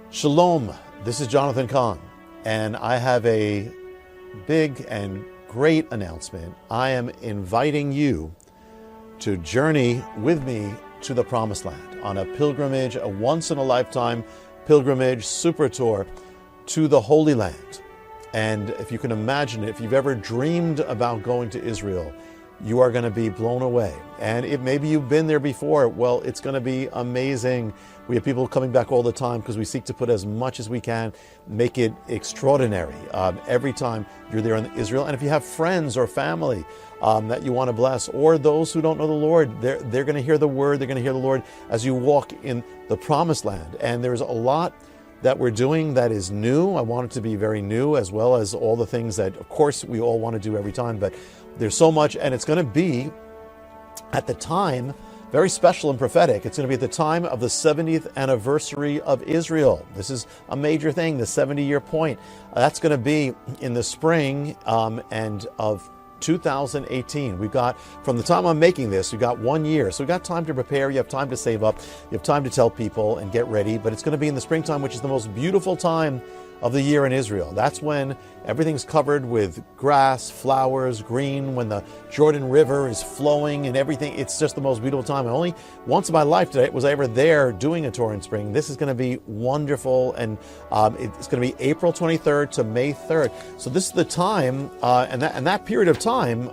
Shalom, this is Jonathan Cahn, and I have a big and great announcement. I am inviting you to journey with me to the Promised Land on a pilgrimage, a once-in-a-lifetime pilgrimage, super tour to the Holy Land. And if you can imagine it, if you've ever dreamed about going to Israel, you are going to be blown away. And if maybe you've been there before, well, it's going to be amazing. We have people coming back all the time because we seek to put as much as we can, make it extraordinary every time you're there in Israel. And if you have friends or family that you want to bless, or those who don't know the Lord, they're going to hear the word, they're going to hear the Lord as you walk in the Promised Land. And there's a lot that we're doing that is new. I want it to be very new, as well as all the things that, of course, we all want to do every time. But there's so much, and it's going to be at the time very special and prophetic. It's going to be at the time of the 70th anniversary of Israel. This is a major thing, the 70-year point. That's going to be in the spring and of 2018. We've got, from the time I'm making this, we've got 1 year. So we've got time to prepare. You have time to save up. You have time to tell people and get ready. But it's going to be in the springtime, which is the most beautiful time of the year in Israel. That's when everything's covered with grass, flowers, green, when the Jordan River is flowing and everything. It's just the most beautiful time. And only once in my life was I ever there doing a tour in spring. This is going to be wonderful, and it's going to be April 23rd to May 3rd. So this is the time, and that period of time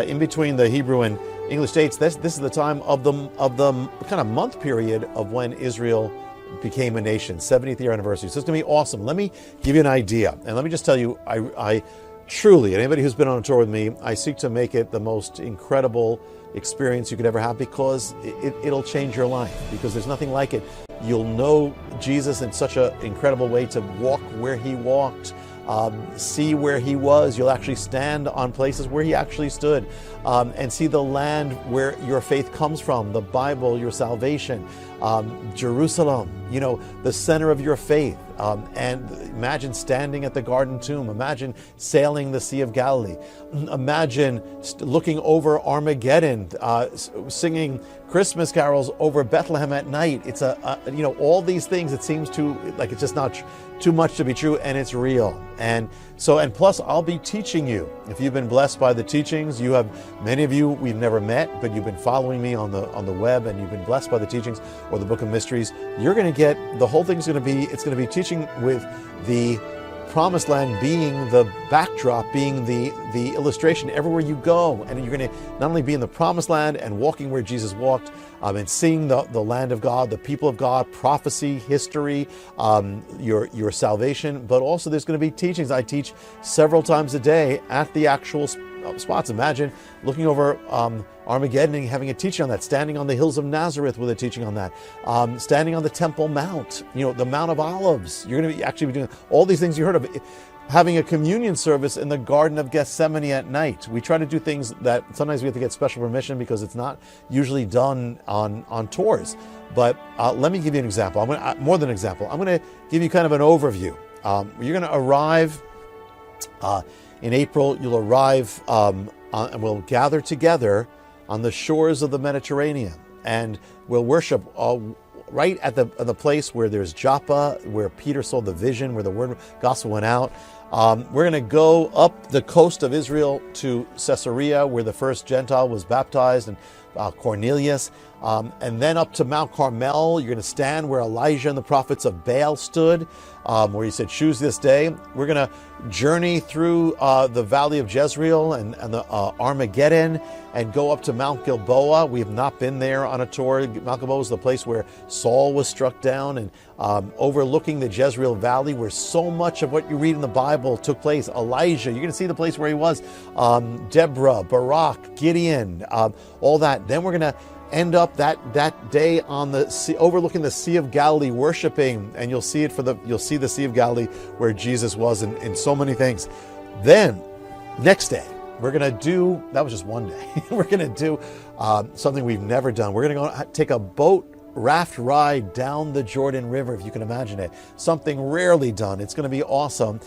in between the Hebrew and English dates. This is the time of the kind of month period of when Israel became a nation, 70th year anniversary. So it's going to be awesome. Let me give you an idea. And let me just tell you, I truly, anybody who's been on a tour with me, I seek to make it the most incredible experience you could ever have, because it'll change your life, because there's nothing like it. You'll know Jesus in such an incredible way, to walk where he walked, see where he was. You'll actually stand on places where he actually stood, and see the land where your faith comes from, the Bible, your salvation, Jerusalem, the center of your faith. And imagine standing at the Garden Tomb. Imagine sailing the Sea of Galilee. Imagine looking over Armageddon, singing Christmas carols over Bethlehem at night. It's all these things. It seems like it's just not too much to be true, and it's real. And plus, I'll be teaching you. If you've been blessed by the teachings, many of you we've never met, but you've been following me on the web, and you've been blessed by the teachings or the Book of Mysteries. You're going to get, the whole thing's going to be teaching with the Promised Land being the backdrop, being the illustration everywhere you go. And you're going to not only be in the Promised Land and walking where Jesus walked, and seeing the land of God, the people of God, prophecy, history, your salvation, but also there's going to be teachings. I teach several times a day at the actual spots. Imagine looking over Armageddon and having a teaching on that, standing on the hills of Nazareth with a teaching on that, standing on the Temple Mount, the Mount of Olives. You're going to actually be doing all these things you heard of. Having a communion service in the Garden of Gethsemane at night. We try to do things that sometimes we have to get special permission, because it's not usually done on tours. But let me give you an example. More than an example. I'm going to give you kind of an overview. You're going to arrive in April. You'll arrive and we'll gather together on the shores of the Mediterranean, and we'll worship right at the place where there's Joppa, where Peter saw the vision, where the word gospel went out. We're going to go up the coast of Israel to Caesarea, where the first Gentile was baptized, and Cornelius, and then up to Mount Carmel. You're going to stand where Elijah and the prophets of Baal stood, where he said, choose this day. We're going to journey through the valley of Jezreel and the Armageddon, and go up to Mount Gilboa. We have not been there on a tour. Mount Gilboa is the place where Saul was struck down, and overlooking the Jezreel Valley, where so much of what you read in the Bible took place. Elijah, you're going to see the place where he was. Deborah, Barak, Gideon, all that. Then we're going to end up that day on the sea, overlooking the Sea of Galilee, worshiping, and you'll see the Sea of Galilee where Jesus was in so many things. Then next day, we're going to do, that was just one day, we're going to do something we've never done. We're going to go take a boat raft ride down the Jordan River, if you can imagine it. Something rarely done. It's going to be awesome.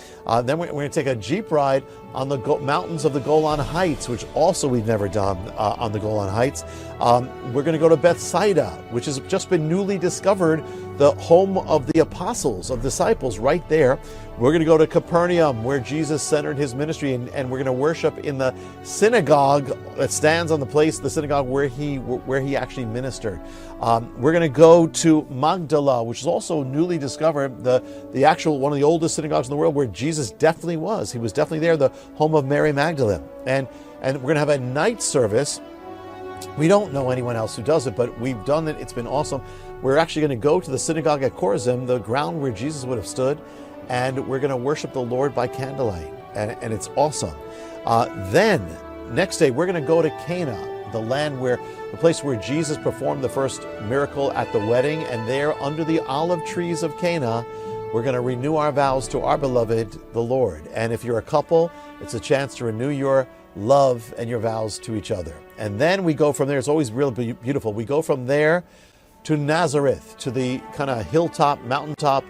Then we're going to take a Jeep ride on the mountains of the Golan Heights, which also we've never done on the Golan Heights. We're going to go to Bethsaida, which has just been newly discovered the home of the apostles, of disciples, right there. We're going to go to Capernaum, where Jesus centered his ministry, and we're going to worship in the synagogue that stands on the place, the synagogue where he actually ministered. We're going to go to Magdala, which is also newly discovered, the actual one of the oldest synagogues in the world, where Jesus definitely was. He was definitely there, the home of Mary Magdalene. And we're going to have a night service. We don't know anyone else who does it, but we've done it. It's been awesome. We're actually going to go to the synagogue at Chorazim, the ground where Jesus would have stood, and we're going to worship the Lord by candlelight, and it's awesome. Then, next day, we're going to go to Cana, the place where Jesus performed the first miracle at the wedding, and there, under the olive trees of Cana, we're going to renew our vows to our beloved, the Lord. And if you're a couple, it's a chance to renew your love and your vows to each other. And then we go from there. It's always really beautiful. We go from there to Nazareth, to the kind of hilltop, mountaintop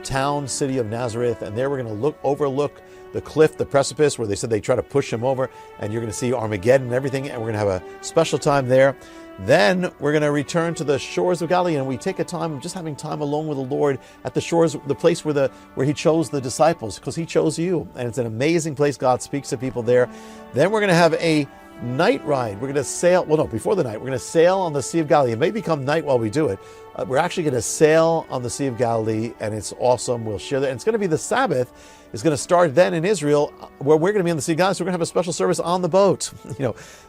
town, city of Nazareth. And there we're going to overlook the cliff, the precipice, where they said they try to push him over. And you're going to see Armageddon and everything. And we're going to have a special time there. Then we're going to return to the shores of Galilee, and we take a time of just having time alone with the Lord at the shores, the place where he chose the disciples, because he chose you. And it's an amazing place. God speaks to people there. Then we're going to have a night ride. We're going to sail, before the night, we're going to sail on the Sea of Galilee. It may become night while we do it. We're actually going to sail on the Sea of Galilee, and it's awesome. We'll share that. And it's going to be the Sabbath. It's going to start then in Israel, where we're going to be on the Sea of Galilee. So we're going to have a special service on the boat.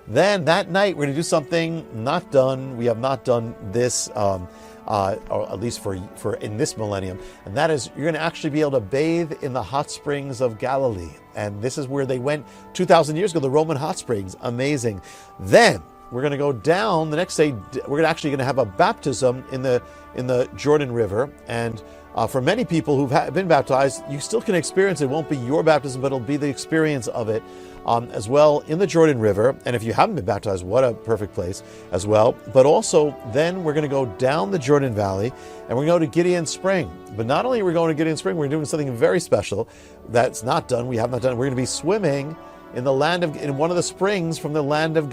Then that night, we're going to do something not done. We have not done this, or at least for in this millennium. And that is, you're going to actually be able to bathe in the hot springs of Galilee. And this is where they went 2,000 years ago, the Roman hot springs. Amazing. Then we're going to go down the next day. We're actually going to have a baptism in the Jordan River. And for many people who've been baptized, you still can experience it. It won't be your baptism, but it'll be the experience of it as well in the Jordan River. And if you haven't been baptized, what a perfect place as well. But also, then we're going to go down the Jordan Valley, and we're going to go to Gideon Spring. But not only are we going to Gideon Spring, we're doing something very special that's not done. We have not done it. We're going to be swimming in one of the springs from the land of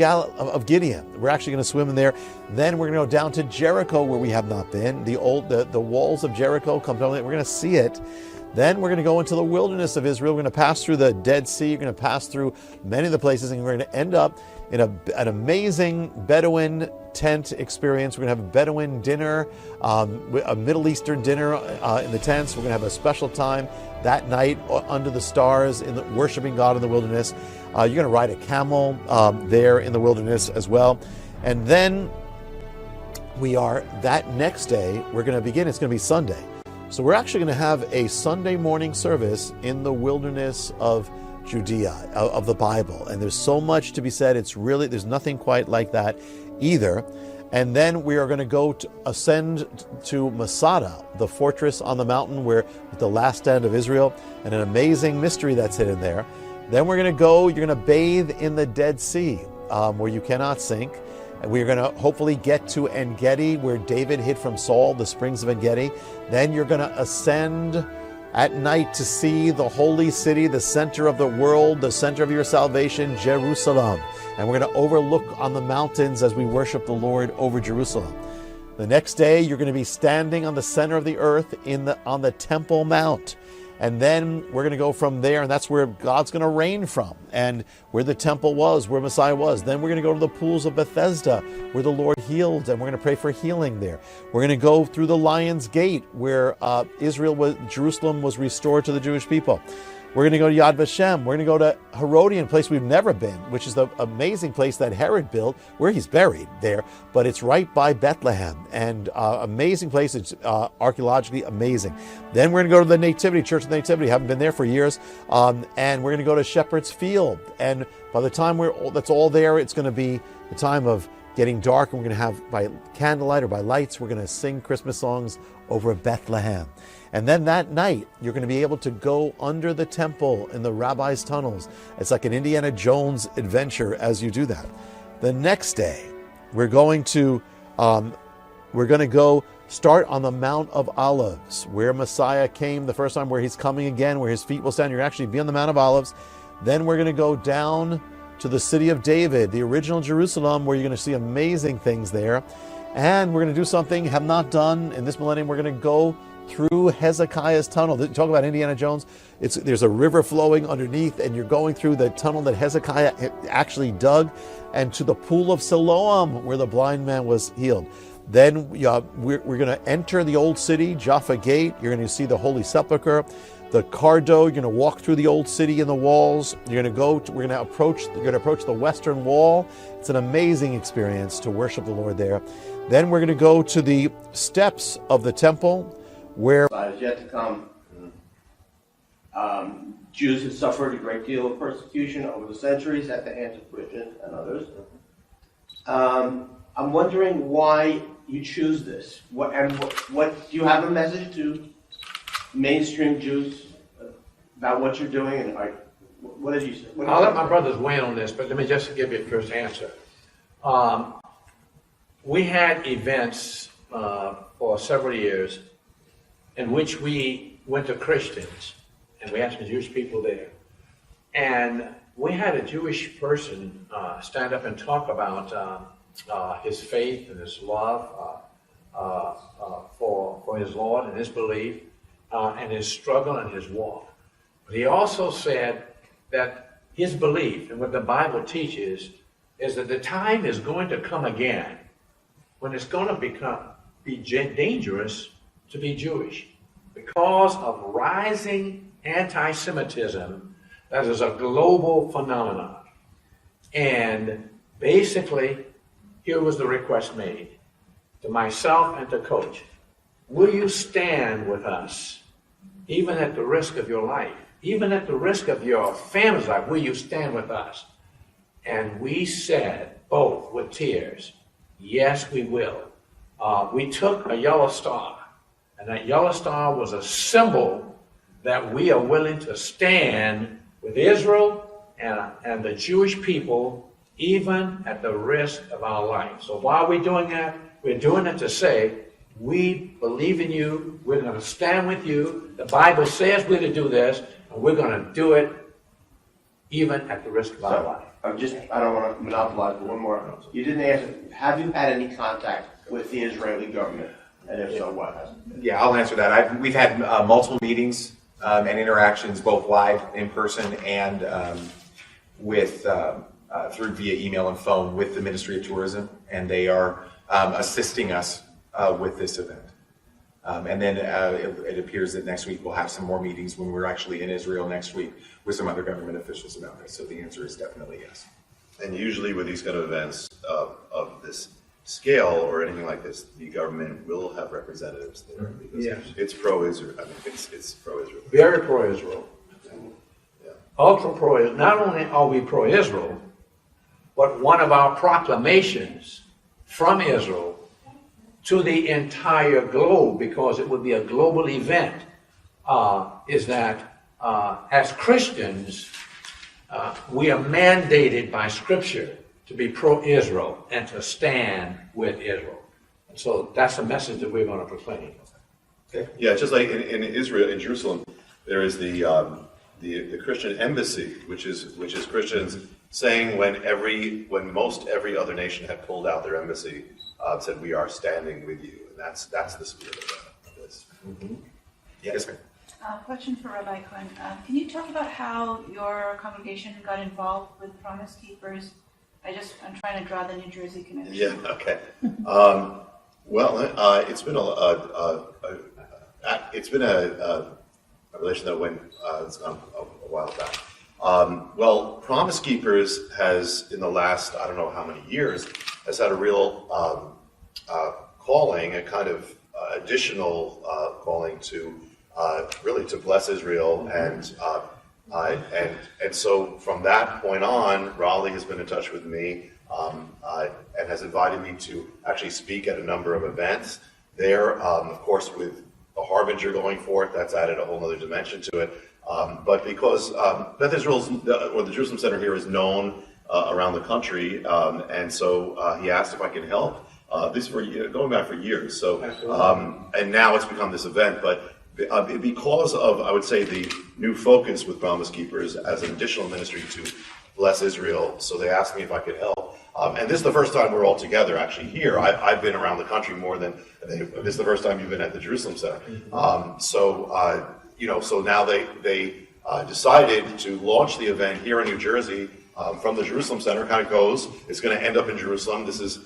Gideon. We're actually going to swim in there. Then we're going to go down to Jericho, where we have not been. The walls of Jericho come down. We're going to see it. Then we're going to go into the wilderness of Israel. We're going to pass through the Dead Sea. You're going to pass through many of the places, and we're going to end up in an amazing Bedouin tent experience. We're going to have a Bedouin dinner, a Middle Eastern dinner in the tents. We're going to have a special time that night under the stars, worshiping God in the wilderness. You're going to ride a camel there in the wilderness as well. And then that next day, we're going to begin. It's going to be Sunday. So we're actually going to have a Sunday morning service in the wilderness of Judea, of the Bible. And there's so much to be said. There's nothing quite like that either. And then we are going to go ascend to Masada, the fortress on the mountain with the last stand of Israel, and an amazing mystery that's hidden there. Then you're going to bathe in the Dead Sea, where you cannot sink. And we're going to hopefully get to En-Gedi, where David hid from Saul, the springs of En-Gedi. Then you're going to ascend at night to see the holy city, the center of the world, the center of your salvation, Jerusalem. And we're going to overlook on the mountains as we worship the Lord over Jerusalem. The next day, you're going to be standing on the center of the earth on the Temple Mount. And then we're going to go from there, and that's where God's going to reign from, and where the temple was, where Messiah was. Then we're going to go to the pools of Bethesda, where the Lord healed, and we're going to pray for healing there. We're going to go through the Lion's Gate, where Jerusalem was restored to the Jewish people. We're going to go to Yad Vashem. We're going to go to Herodian, place we've never been, which is the amazing place that Herod built, where he's buried there. But it's right by Bethlehem, and amazing place. It's archaeologically amazing. Then we're going to go to the Nativity, Church of the Nativity. Haven't been there for years. And we're going to go to Shepherd's Field. And by the time that's all there, it's going to be the time of getting dark, and we're going to have, by candlelight or by lights, we're going to sing Christmas songs over Bethlehem. And then that night, you're going to be able to go under the temple in the rabbi's tunnels. It's like an Indiana Jones adventure as you do that. The next day, we're going to go start on the Mount of Olives, where Messiah came the first time, where he's coming again, where his feet will stand. You're actually be on the Mount of Olives. Then we're going to go down to the city of David, the original Jerusalem, where you're going to see amazing things there. And we're going to do something have not done in this millennium. We're going to go through Hezekiah's tunnel. Talk about Indiana Jones. There's a river flowing underneath, and you're going through the tunnel that Hezekiah actually dug, and to the pool of Siloam, where the blind man was healed. Then we're going to enter the old city, Jaffa Gate. You're going to see the Holy Sepulchre, the Cardo. You're going to walk through the old city and the walls. You're going to approach the Western Wall. It's an amazing experience to worship the Lord there. Then we're going to go to the steps of the temple, where is yet to come. Jews have suffered a great deal of persecution over the centuries at the hands of Christians and others. I'm wondering why you choose this. What do you have a message to mainstream Jews about what you're doing? And what did you say? I'll let my brothers weigh in on this, but let me just give you a first answer. We had events for several years in which we went to Christians, and we had some Jewish people there. And we had a Jewish person stand up and talk about his faith and his love for his Lord and his belief and his struggle and his walk. But he also said that his belief and what the Bible teaches is that the time is going to come again when it's going to be dangerous to be Jewish because of rising anti-Semitism that is a global phenomenon. And basically, here was the request made to myself and to Coach. Will you stand with us, even at the risk of your life, even at the risk of your family's life? Will you stand with us? And we said, both with tears, yes, we will. We took a yellow star, and that yellow star was a symbol that we are willing to stand with Israel and the Jewish people, even at the risk of our life. So why are we doing that? We're doing it to say, we believe in you, we're going to stand with you, the Bible says we're to do this, and we're going to do it even at the risk of our life. I don't want to monopolize, but one more. You didn't answer, have you had any contact with the Israeli government? And if so, what? Yeah, I'll answer that. We've had multiple meetings and interactions, both live, in person, and through via email and phone with the Ministry of Tourism, and they are assisting us with this event. And then it appears that next week we'll have some more meetings when we're actually in Israel next week with some other government officials about this. So the answer is definitely yes. And usually with these kind of events of this scale or anything like this, the government will have representatives there because it's pro-Israel. I mean, it's pro-Israel. Very pro-Israel. Yeah. Ultra pro-Israel. Not only are we pro-Israel, but one of our proclamations from Israel to the entire globe, because it would be a global event, is that as Christians, we are mandated by Scripture to be pro-Israel and to stand with Israel. And so that's a message that we're going to proclaim. Okay. Yeah, just like in Israel, in Jerusalem, there is the Christian embassy, which is Christians saying when most every other nation had pulled out their embassy, said we are standing with you, and that's the spirit of this. Mm-hmm. Yes, ma'am. Question for Rabbi Cahn. Can you talk about how your congregation got involved with Promise Keepers? I'm trying to draw the New Jersey connection. Yeah. Okay. It's been a relation that went it's gone a while back. Promise Keepers has, in the last I don't know how many years, has had a real calling, a kind of additional calling to really to bless Israel, and so from that point on, Raleigh has been in touch with me and has invited me to actually speak at a number of events there. Of course, with the Harbinger going forth, that's added a whole other dimension to it. But because Beth Israel's or the Jerusalem Center here is known around the country, and so he asked if I could help. This for going back for years. So and now it's become this event, but. Because of, I would say, the new focus with Promise Keepers as an additional ministry to bless Israel, so they asked me if I could help. And this is the first time we're all together actually here. I've been around the country more than this is the first time you've been at the Jerusalem Center. So now they decided to launch the event here in New Jersey from the Jerusalem Center. Kind of goes. It's going to end up in Jerusalem. This is.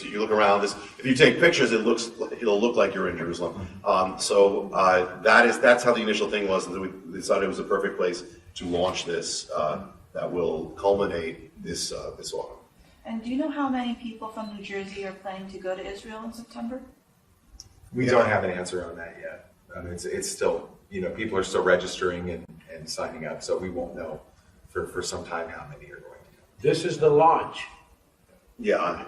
You look around. If you take pictures, it'll look like you're in Jerusalem. That's how the initial thing was. And we decided it was a perfect place to launch this. That will culminate this autumn. And do you know how many people from New Jersey are planning to go to Israel in September? We don't have an answer on that yet. It's still, people are still registering and signing up, so we won't know for some time how many are going to go. This is the launch. Yeah.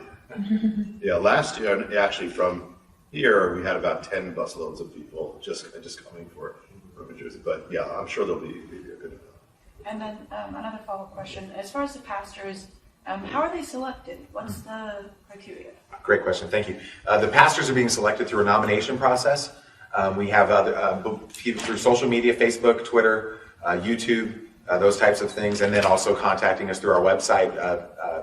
Yeah, last year, actually from here, we had about 10 busloads of people just coming from New Jersey. But yeah, I'm sure there'll be a good amount. And then another follow-up question. As far as the pastors, how are they selected? What's the criteria? Great question, thank you. The pastors are being selected through a nomination process. We have other people through social media, Facebook, Twitter, YouTube, those types of things, and then also contacting us through our website.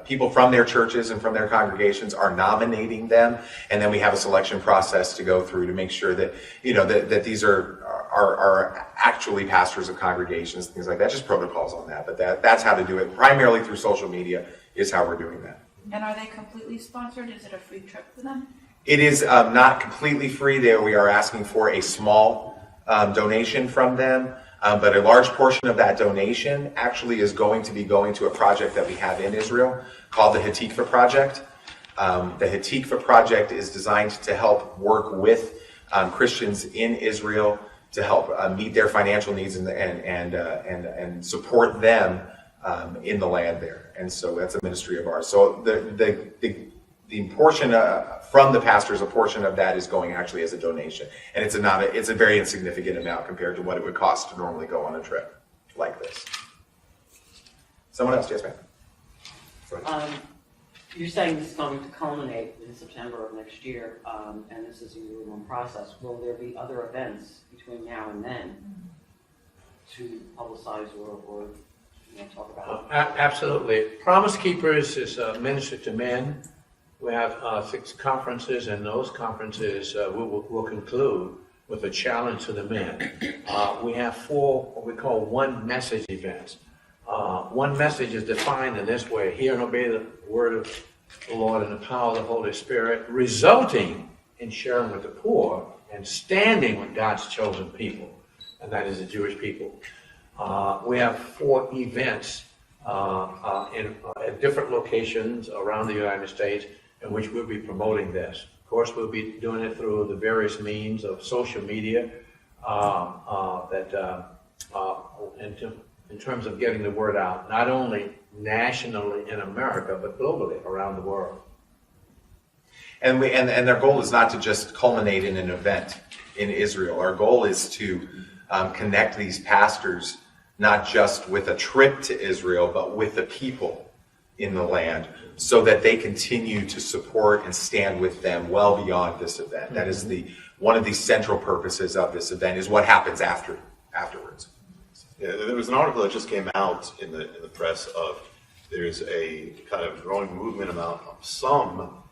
People from their churches and from their congregations are nominating them, and then we have a selection process to go through to make sure that that these are actually pastors of congregations, things like that. Just protocols on that, but that's how to do it. Primarily through social media is how we're doing that. And are they completely sponsored? Is it a free trip for them? It is not completely free. There, we are asking for a small donation from them. But a large portion of that donation actually is going to be going to a project that we have in Israel called the Hatikva Project. The Hatikva Project is designed to help work with Christians in Israel to help meet their financial needs and support them in the land there. And so that's a ministry of ours. So the portion from the pastors, a portion of that is going actually as a donation, and it's a very insignificant amount compared to what it would cost to normally go on a trip like this. Someone else, yes, ma'am. You're saying this is going to culminate in September of next year, and this is a year-long process. Will there be other events between now and then to publicize or talk about? Absolutely. Promise Keepers is a ministry to men. We have 6 conferences, and those conferences will conclude with a challenge to the men. We have 4 what we call one message events. One message is defined in this way: hear and obey the word of the Lord and the power of the Holy Spirit, resulting in sharing with the poor and standing with God's chosen people, and that is the Jewish people. We have 4 events at different locations around the United States in which we'll be promoting this. Of course, we'll be doing it through the various means of social media in terms of getting the word out, not only nationally in America, but globally around the world. And their goal is not to just culminate in an event in Israel. Our goal is to connect these pastors not just with a trip to Israel, but with the people in the land, so that they continue to support and stand with them well beyond this event. That is one of the central purposes of this event, is what happens afterwards. Yeah, there was an article that just came out in the press of there's a kind of growing movement among some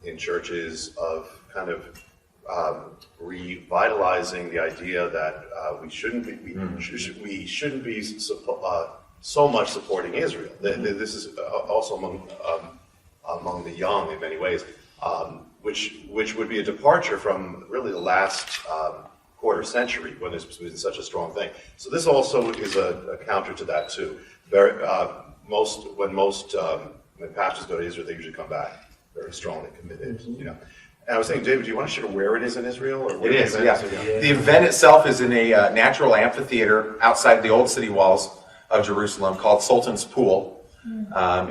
in churches of kind of revitalizing the idea that we shouldn't be so much supporting Israel. This is also among the young in many ways, which would be a departure from really the last quarter century when there's been such a strong thing. So this also is a counter to that too. When pastors go to Israel, they usually come back very strongly committed. And I was saying, David, do you want to share where it is in Israel? Or where it is, yeah. The event itself is in a natural amphitheater outside the old city walls of Jerusalem called Sultan's Pool.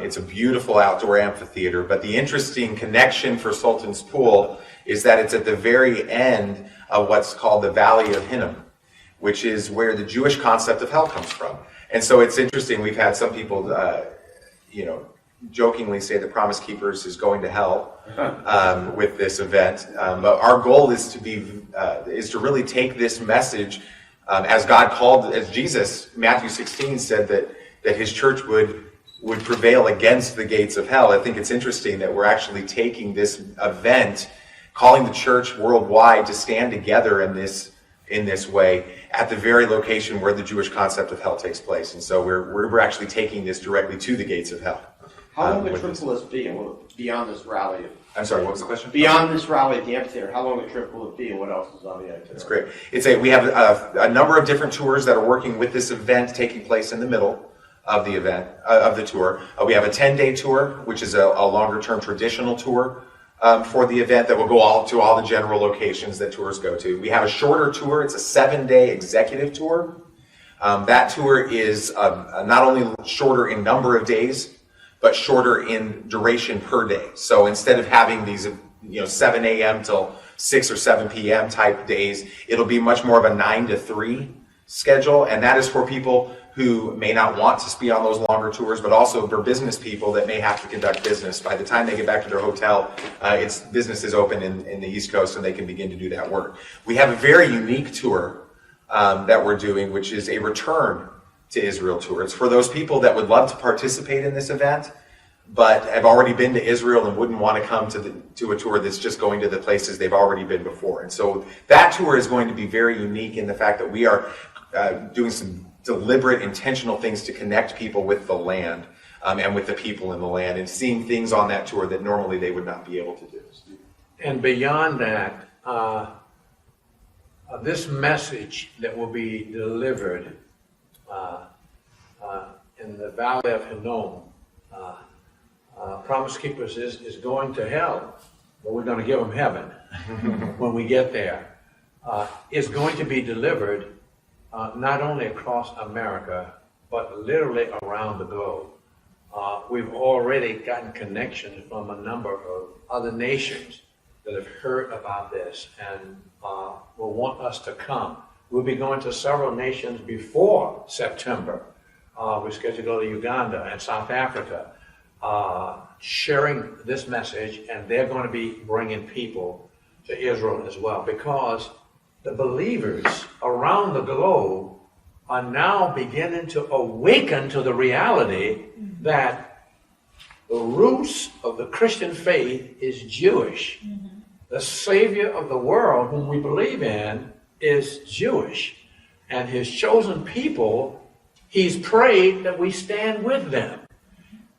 It's a beautiful outdoor amphitheater, but the interesting connection for Sultan's Pool is that it's at the very end of what's called the Valley of Hinnom, which is where the Jewish concept of hell comes from. And so it's interesting, we've had some people, jokingly say the Promise Keepers is going to hell with this event. But our goal is to really take this message as God called, as Jesus, Matthew 16 said that his church would would prevail against the gates of hell. I think it's interesting that we're actually taking this event, calling the church worldwide to stand together in this way at the very location where the Jewish concept of hell takes place. And so we're actually taking this directly to the gates of hell. How long a trip will this be beyond this rally? I'm sorry, what was the question? Beyond this rally at the amphitheater, how long a trip will it be, and what else is on the itinerary? That's great. We have a number of different tours that are working with this event taking place in the middle of the event, of the tour. We have a 10-day tour, which is a longer-term traditional tour for the event that will go to all the general locations that tours go to. We have a shorter tour. It's a 7-day executive tour. That tour is not only shorter in number of days, but shorter in duration per day. So instead of having these 7 a.m. till 6 or 7 p.m. type days, it'll be much more of a 9 to 3 schedule. And that is for people who may not want to be on those longer tours, but also for business people that may have to conduct business. By the time they get back to their hotel, business is open in the East Coast, and they can begin to do that work. We have a very unique tour that we're doing, which is a return to Israel tour. It's for those people that would love to participate in this event, but have already been to Israel and wouldn't want to come to a tour that's just going to the places they've already been before. And so that tour is going to be very unique in the fact that we are doing some deliberate, intentional things to connect people with the land and with the people in the land, and seeing things on that tour that normally they would not be able to do. And beyond that, this message that will be delivered in the Valley of Hinnom, Promise Keepers is going to hell, but we're going to give them heaven when we get there. It's going to be delivered not only across America, but literally around the globe. We've already gotten connections from a number of other nations that have heard about this and will want us to come. We'll be going to several nations before September. We're scheduled to go to Uganda and South Africa, sharing this message, and they're going to be bringing people to Israel as well, because the believers around the globe are now beginning to awaken to the reality that the roots of the Christian faith is Jewish. The Savior of the world, whom we believe in, is Jewish. And his chosen people, he's prayed that we stand with them.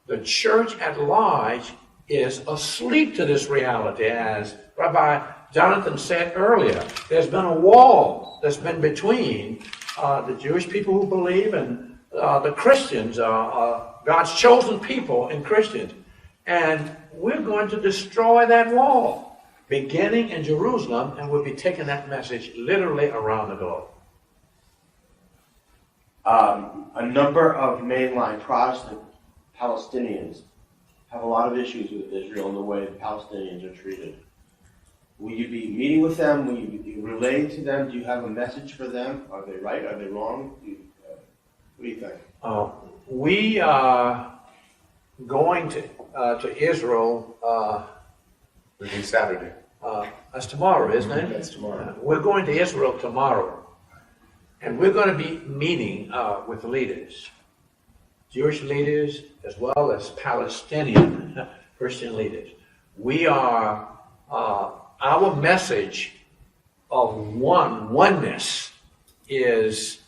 The church at large is asleep to this reality. As Rabbi Jonathan said earlier, there's been a wall that's been between the Jewish people who believe and the Christians, God's chosen people and Christians. And we're going to destroy that wall, beginning in Jerusalem, and we'll be taking that message literally around the globe. A number of mainline Protestant Palestinians have a lot of issues with Israel and the way the Palestinians are treated. Will you be meeting with them? Will you be relaying to them? Do you have a message for them? Are they right? Are they wrong? What do you think? We are going to Israel. Maybe Saturday. That's tomorrow, isn't it? That's tomorrow. We're going to Israel tomorrow. And we're going to be meeting with leaders, Jewish leaders as well as Palestinian Christian leaders. We are, our message of oneness is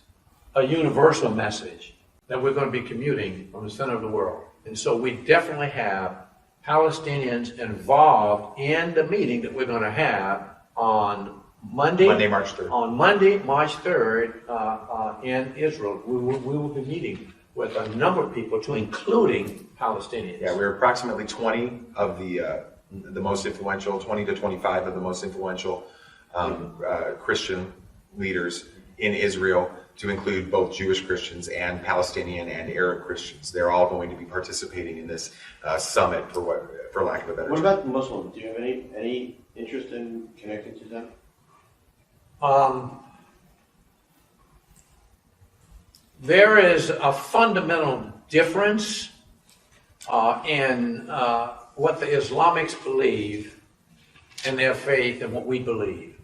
a universal message that we're going to be commuting from the center of the world. And so we definitely have Palestinians involved in the meeting that we're going to have on Monday, March 3rd. On Monday, March 3rd, in Israel. We will be meeting with a number of people, including Palestinians. Yeah, we're approximately 20 of the most influential, 20 to 25 of the most influential Christian leaders in Israel, to include both Jewish Christians and Palestinian and Arab Christians. They're all going to be participating in this summit, for lack of a better term. What about the Muslims? Do you have any interest in connecting to them? There is a fundamental difference in what the Islamics believe in their faith and what we believe.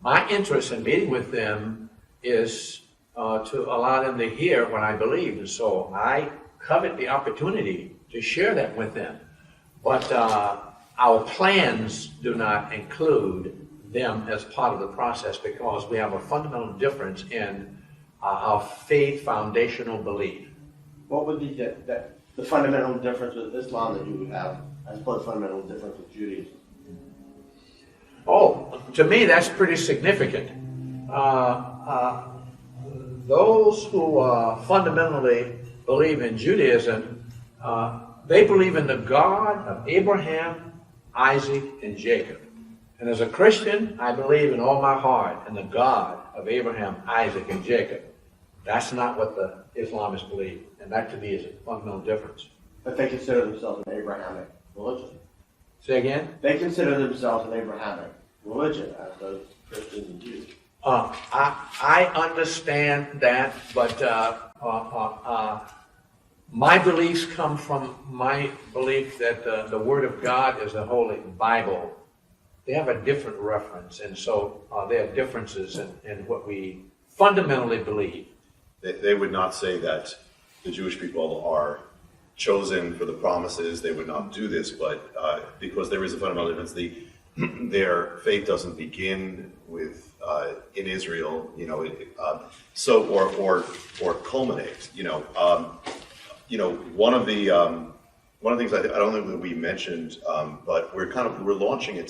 My interest in meeting with them is to allow them to hear what I believe. And so I covet the opportunity to share that with them. But our plans do not include them as part of the process because we have a fundamental difference in our faith foundational belief. What would be the fundamental difference with Islam that you would have as opposed to fundamental difference with Judaism? Oh, to me, that's pretty significant. Those who fundamentally believe in Judaism, they believe in the God of Abraham, Isaac, and Jacob. And as a Christian, I believe in all my heart in the God of Abraham, Isaac, and Jacob. That's not what the Islamists believe, and that to me is a fundamental difference. But they consider themselves an Abrahamic religion. Say again? They consider themselves an Abrahamic religion, as those Christians and Jews. I understand that, but my beliefs come from my belief that the Word of God is the Holy Bible. They have a different reference, and so there are differences in what we fundamentally believe. They would not say that the Jewish people are chosen for the promises. They would not do this, but because there is a fundamental difference, their faith doesn't begin with in Israel, or culminate. One of the things I don't think that we mentioned, but we're launching it.